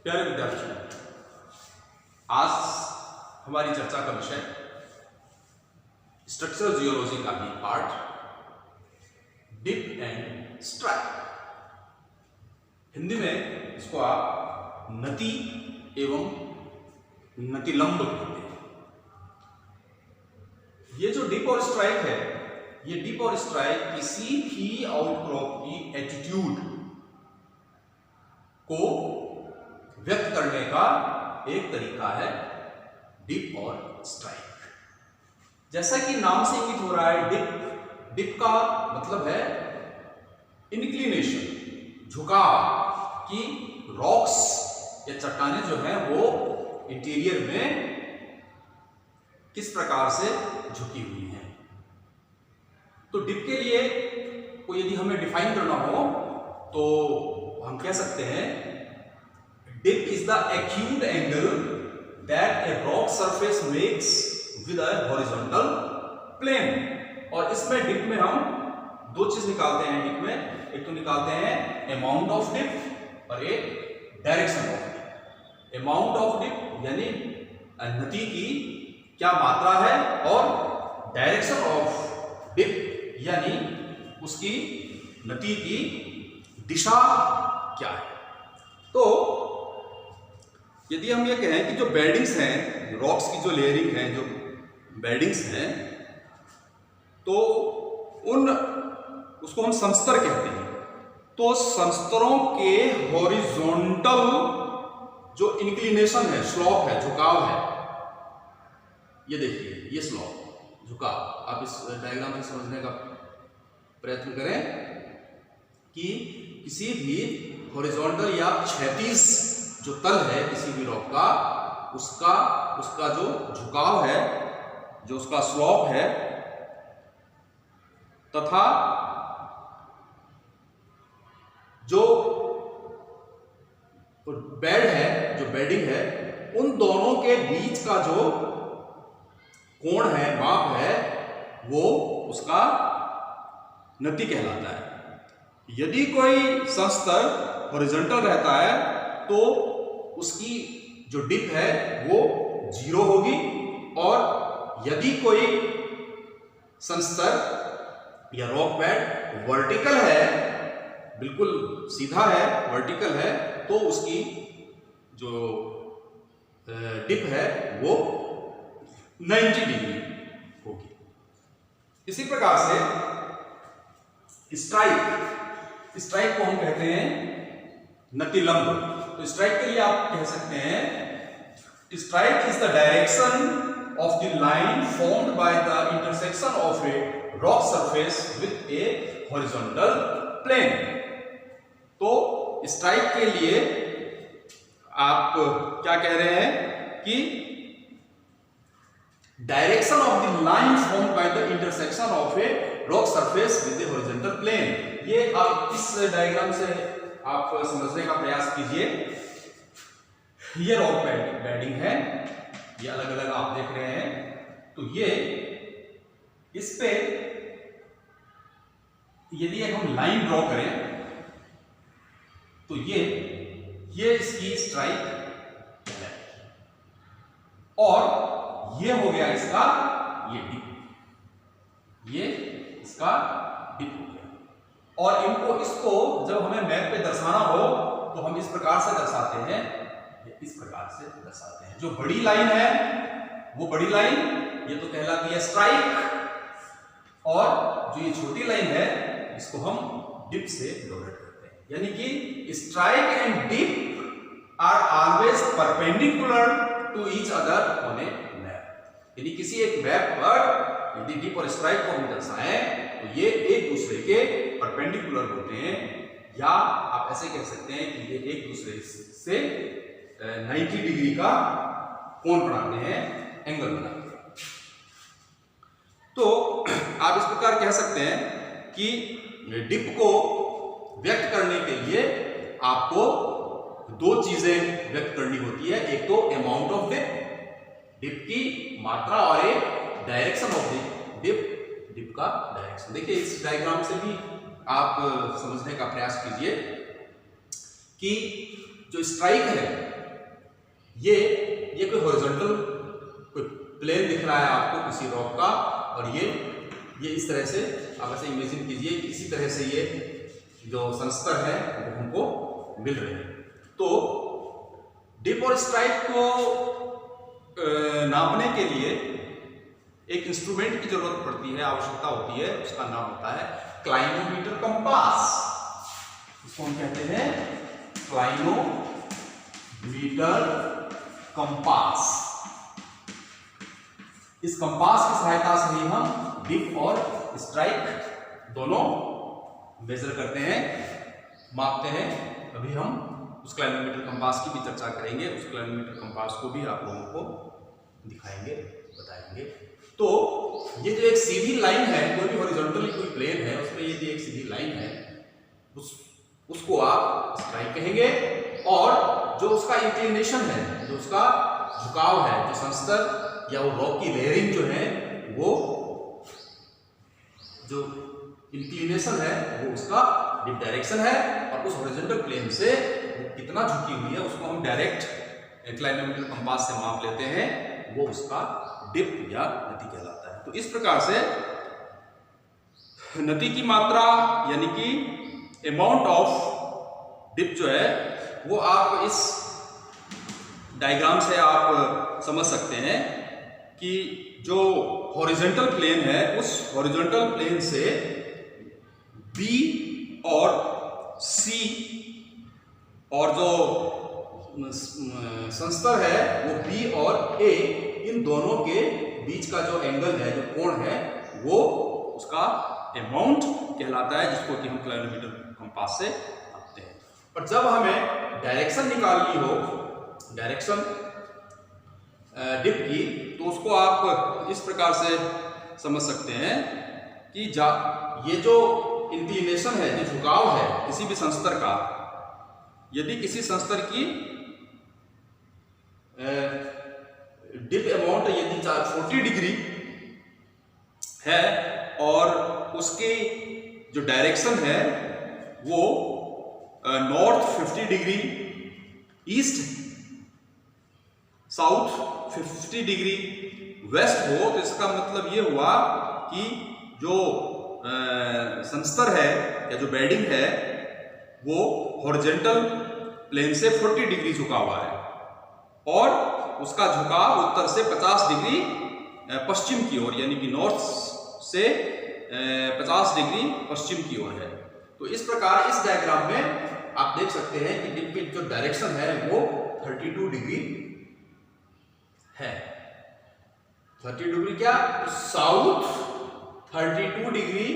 प्यारे विद्यार्थियों, आज हमारी चर्चा का विषय स्ट्रक्चरल जियोलॉजी का ही part dip and strike. Hindi में इसको आप नति एवं नतिलंब कहते हैं। ये जो डिप और स्ट्राइक है, ये डिप और स्ट्राइक किसी भी आउटक्रॉप की एटीट्यूड को व्यक्त करने का एक तरीका है डिप और स्ट्राइक। जैसा कि नाम से इंगित हो रहा है, डिप का मतलब है इंक्लिनेशन, झुकाव, कि रॉक्स या चट्टानें जो हैं वो इंटीरियर में किस प्रकार से झुकी हुई हैं। तो डिप के लिए को यदि हमें डिफाइन करना हो तो हम कह सकते हैं dip is the acute angle that a rock surface makes with a horizontal plane। और इसमें dip में हम दो चीज निकालते हैं। dip में एक तो निकालते हैं amount of dip और एक direction of dip। amount of dip यानी नति की क्या मात्रा है और direction of dip यानी उसकी नति की दिशा क्या है। तो यदि हम ये कहें कि जो बेडिंग्स हैं, रॉक्स की जो लेयरिंग है, जो बेडिंग्स हैं, तो उसको हम संस्तर कहते हैं। तो संस्तरों के हॉरिजॉन्टल जो इंक्लिनेशन है, स्लोप है, झुकाव है, ये देखिए, ये स्लोप, झुकाव। आप इस डायग्राम से समझने का प्रयत्न करें कि किसी भी हॉरिजॉन्टल या क्षैतिज जो तल है किसी भी रॉक का, उसका जो झुकाव है, जो उसका स्लोप है, तथा जो बेड है, जो बेडिंग है, उन दोनों के बीच का जो कोण है, माप है, वो उसका नति कहलाता है। यदि कोई संस्तर हॉरिजॉन्टल रहता है तो उसकी जो डिप है वो 0 होगी, और यदि कोई संस्तर या रॉक बेड वर्टिकल है, बिल्कुल सीधा है, वर्टिकल है, तो उसकी जो डिप है वो 90 डिग्री होगी। इसी प्रकार से स्ट्राइक को हम कहते हैं नतिलंब। तो स्ट्राइक के लिए आप कह सकते हैं strike is the direction of the line formed by the intersection of a rock surface with a horizontal plane. तो स्ट्राइक के लिए आप क्या कह रहे हैं कि direction of the line formed by the intersection of a rock surface with a horizontal plane. ये आप इस डायग्राम से आप समझने का प्रयास कीजिए। ये रॉक बेडिंग है, ये अलग अलग आप देख रहे हैं। तो ये इस पे यदि हम लाइन ड्रॉ करें तो ये इसकी स्ट्राइक है, और ये हो गया इसका ये डिप, ये इसका डिप हो गया। और इसको जब हमें मैप पे दर्शाना हो तो हम इस प्रकार से दर्शाते हैं, इस प्रकार से दर्शाते हैं। जो बड़ी लाइन है वो बड़ी लाइन, ये तो कहलाती है स्ट्राइक, और जो ये छोटी लाइन है इसको हम डिप से डिनोट करते हैं। यानी कि strike and dip are always perpendicular to each other on a map. यानी किसी एक मैप पर यदि डिप और स्ट्राइक को हम दर्शाएं तो ये एक दूसरे के परपेंडिकुलर होते हैं, या आप ऐसे कह सकते हैं कि ये एक दूसरे से 90 डिग्री का कोण बनाते हैं, एंगल बनाते हैं। तो आप इस प्रकार कह सकते हैं कि डिप को व्यक्त करने के लिए आपको दो चीजें व्यक्त करनी होती है। एक तो अमाउंट ऑफ डिप की मात्रा, और एक डायरेक्शन ऑफ डिप का डायरेक्शन। देखिए इस डायग्राम से भी आप समझने का प्रयास कीजिए कि जो स्ट्राइक है ये कोई हॉरिजॉन्टल कोई प्लेन दिख रहा है आपको किसी रॉक का, और ये इस तरह से आप ऐसे इमेजिन कीजिए कि इसी तरह से ये जो संस्तर है वो हमको मिल रहे हैं। तो डिप और स्ट्राइक को नापने के लिए एक इंस्ट्रूमेंट की जरूरत पड़ती है, आवश्यकता होती है, उसका नाम होता है क्लाइनोमीटर कंपास। इसको हम कहते हैं क्लाइनोमीटर कंपास। इस कंपास की सहायता से ही हम डिप और स्ट्राइक दोनों मेजर करते हैं, मापते हैं। अभी हम उस क्लाइनोमीटर कंपास की भी चर्चा करेंगे, उस क्लाइनोमीटर कंपास को भी आप लोगों को दिखाएंगे, बताएंगे। तो ये जो एक सीधी लाइन है, कोई भी हॉरिजॉन्टल कोई प्लेन है उसमें ये जो एक सीधी लाइन है उसको आप स्ट्राइक कहेंगे, और जो उसका इंक्लिनेशन है, जो उसका झुकाव है, जो संस्तर या वो रॉक की लेयरिंग जो है, वो जो इंक्लिनेशन है वो उसका डिप डायरेक्शन है, और उस हॉरिजॉन्टल प्लेन से वो कितना झुकी हुई है उसको हम डायरेक्ट क्लाइनोमीटर कंपास से माप लेते हैं, वो उसका डिप या नति कहलाता है। तो इस प्रकार से नति की मात्रा यानी कि अमाउंट ऑफ डिप जो है वो आप इस डायग्राम से आप समझ सकते हैं कि जो हॉरिजॉन्टल प्लेन है उस हॉरिजॉन्टल प्लेन से बी और सी और जो संस्तर है वो बी और ए, इन दोनों के बीच का जो एंगल है, जो कोण है, वो उसका अमाउंट कहलाता है, जिसको कि हम क्लाइनोमीटर कंपास से नापते हैं। और जब हमें डायरेक्शन निकालनी हो, डायरेक्शन डिप की, तो उसको आप इस प्रकार से समझ सकते हैं कि ये जो इंक्लिनेशन है, जो झुकाव है किसी भी संस्तर का, यदि किसी संस्तर की डिप अमाउंट यदि 40 डिग्री है और उसकी जो डायरेक्शन है वो north 50 degree, east south 50 degree, west हो, तो इसका मतलब ये हुआ कि जो संस्तर है या जो बेडिंग है वो हॉरिजॉन्टल प्लेन से 40 डिग्री झुका हुआ है, और उसका झुकाव उत्तर से 50 डिग्री पश्चिम की ओर, यानी कि नॉर्थ से 50 डिग्री पश्चिम की ओर है। तो इस प्रकार इस डायग्राम में आप देख सकते हैं कि डिप की जो डायरेक्शन है वो 32 डिग्री है। 30 डिग्री क्या? South, 32 degree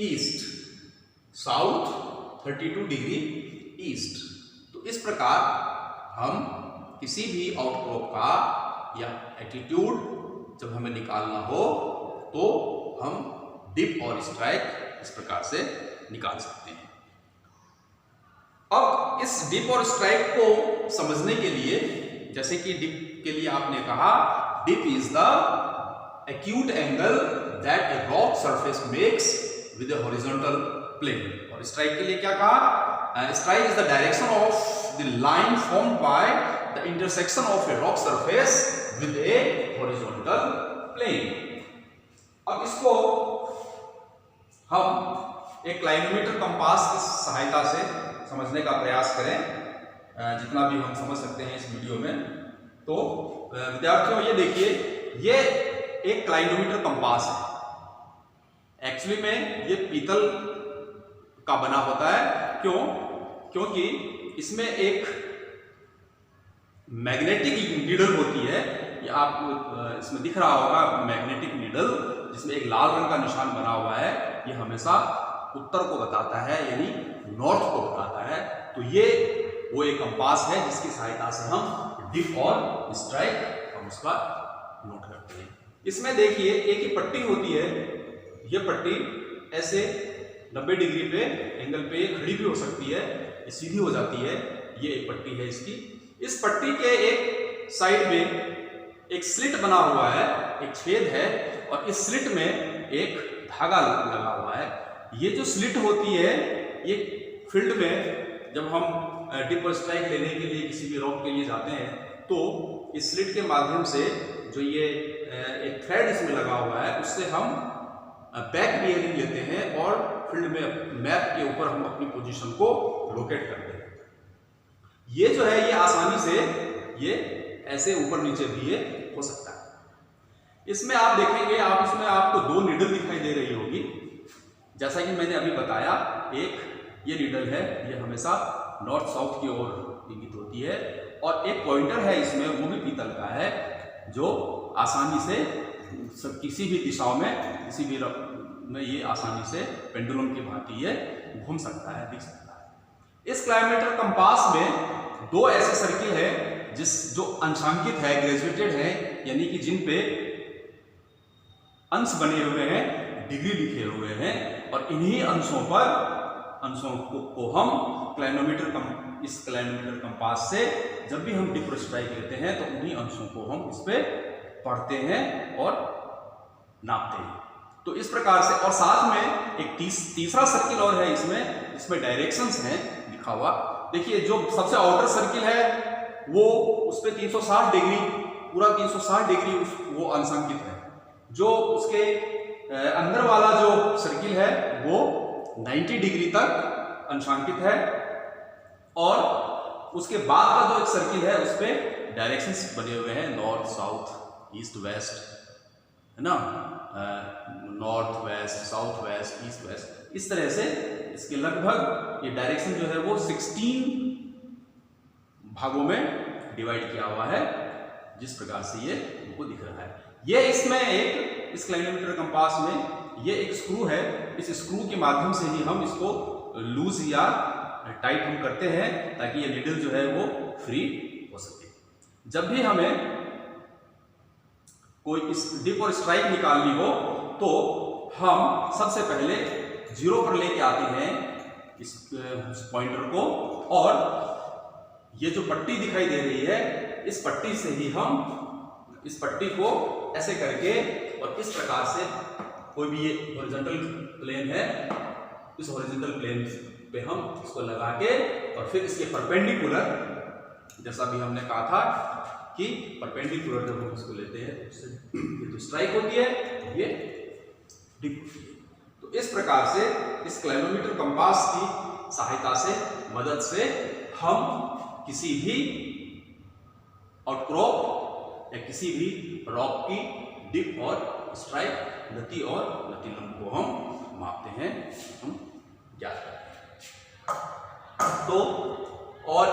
east, south 32 degree east. तो इस प्रकार हम किसी भी आउटक्रॉप का या एटीट्यूड जब हमें निकालना हो तो हम डिप और स्ट्राइक इस प्रकार से निकाल सकते हैं। अब इस डिप और स्ट्राइक को समझने के लिए, जैसे कि डिप के लिए आपने कहा dip is the acute angle that a rock surface makes with a horizontal plane, और स्ट्राइक के लिए क्या कहा? Strike is the direction of the line formed by the intersection of a rock surface with a horizontal plane. अब इसको हम एक क्लाइनोमीटर compass की सहायता से समझने का प्रयास करें, जितना भी हम समझ सकते हैं इस वीडियो में। तो विद्यार्थियों ये देखिए, ये एक क्लाइनोमीटर कंपास है। एक्चुअली में ये पीतल का बना होता है। क्यों? क्योंकि इसमें एक मैग्नेटिक नीडल होती है। ये आप इसमें दिख रहा होगा मैग्नेटिक नीडल, जिसमें एक लाल रंग का निशान बना हुआ है। ये हमेशा उत्तर को बताता है, यानी नॉर्थ को बताता है। तो ये वो एक कंपास है जिसकी सहायता से हम डिप और स्ट्राइक हम उसका नोट करते हैं। इसमें देखिए एक ही पट्टी होती है। ये पट्टी ऐसे 90 डिग्री पे एंगल पे ये खड़ी भी हो सकती है, ये सीधी हो जाती है। ये एक पट्टी है इसकी। इस पट्टी के एक साइड में एक स्लिट बना हुआ है, एक छेद है, और इस स्लिट में एक धागा लगा हुआ है। ये जो स्लिट होती है, ये फील्ड में जब हम डिप और स्ट्राइक लेने के लिए किसी भी रॉक के लिए जाते हैं तो इस स्लिट के माध्यम से जो ये एक थ्रेड इसमें लगा हुआ है उससे हम बैक बियरिंग लेते हैं और फील्ड में मैप के ऊपर हम अपनी पोजीशन को लोकेट करते हैं। ये जो है ये आसानी से ये ऐसे ऊपर नीचे भी ये हो सकता है। इसमें आप देखेंगे इसमें आपको 2 नीडल दिखाई दे रही होगी। जैसा कि मैंने अभी बताया, एक ये नीडल है, ये हमेशा नॉर्थ साउथ की ओर इंगित होती है, और एक पॉइंटर है इसमें, वो भी पीतल का है, जो आसानी से किसी भी दिशाओं में किसी भी में ये आसानी से पेंडुलम की भांति ये घूम सकता है, दिख सकता है। इस क्लाइमेटर कंपास में 2 ऐसे सर्किल है जो अंशांकित है, ग्रेजुएटेड है, यानी कि जिन पे अंश बने हुए हैं, डिग्री लिखे हुए हैं, और इन्हीं अंशों को हम इस क्लाइनोमीटर कंपास से जब भी हम डिप और स्ट्राइक लेते हैं तो उन्हीं अंशों को हम इस पे पढ़ते हैं और नापते हैं। तो इस प्रकार से, और साथ में एक तीसरा सर्किल और है इसमें डायरेक्शंस हैं लिखा हुआ। देखिए जो सबसे आउटर सर्किल है वो उस पे 360 डिग्री, पूरा 360 डिग्री वो अंशांकित है। जो उसके अंदर वाला जो सर्किल है वो 90 डिग्री तक अंशांकित है, और उसके बाद का जो एक सर्किल है उस पे डायरेक्शंस बने हुए हैं, नॉर्थ साउथ ईस्ट वेस्ट, है ना, north west south west east west, इस तरह से इसके लगभग ये डायरेक्शन जो है वो 16 भागों में डिवाइड किया हुआ है, जिस प्रकार से ये हमको दिख रहा है। ये इसमें इस क्लाइनोमीटर कंपास में ये एक स्क्रू है, इस स्क्रू के माध्यम से ही हम इसको लूज या टाइट हम करते हैं ताकि ये नीडल जो है वो फ्री हो सके। जब भी हमें कोई इस डिप और स्ट्राइक निकालनी हो तो हम सबसे पहले 0 पर लेके आते हैं इस पॉइंटर को, और ये जो पट्टी दिखाई दे रही है इस पट्टी से ही हम इस पट्टी को ऐसे करके और इस प्रकार से, कोई भी ये हॉरिजॉन्टल प्लेन है, इस हॉरिजॉन्टल प्लेन पे हम इसको लगा के और फिर इसके परपेंडिकुलर, जैसा भी हमने कहा था कि परपेंडिकुलर जब हम इसको लेते हैं तो ये तो स्ट्राइक होती है, ये डिप होती है। तो इस प्रकार से इस क्लाइनोमीटर कंपास की सहायता से, मदद से हम किसी भी आउटक्रॉप या किसी भी रॉक की डिप और स्ट्राइक, गति और लतीलम को हम मापते हैं, हम ज्ञात करते हैं। तो और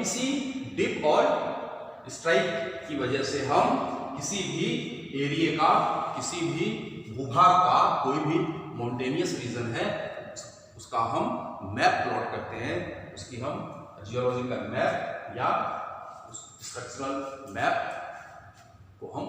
इसी डिप और स्ट्राइक की वजह से हम किसी भी एरिया का, किसी भी भूभाग का, कोई भी माउंटेनियस रीजन है उसका हम मैप प्लॉट करते हैं, उसकी हम जियोलॉजिकल मैप या स्ट्रक्चरल मैप को हम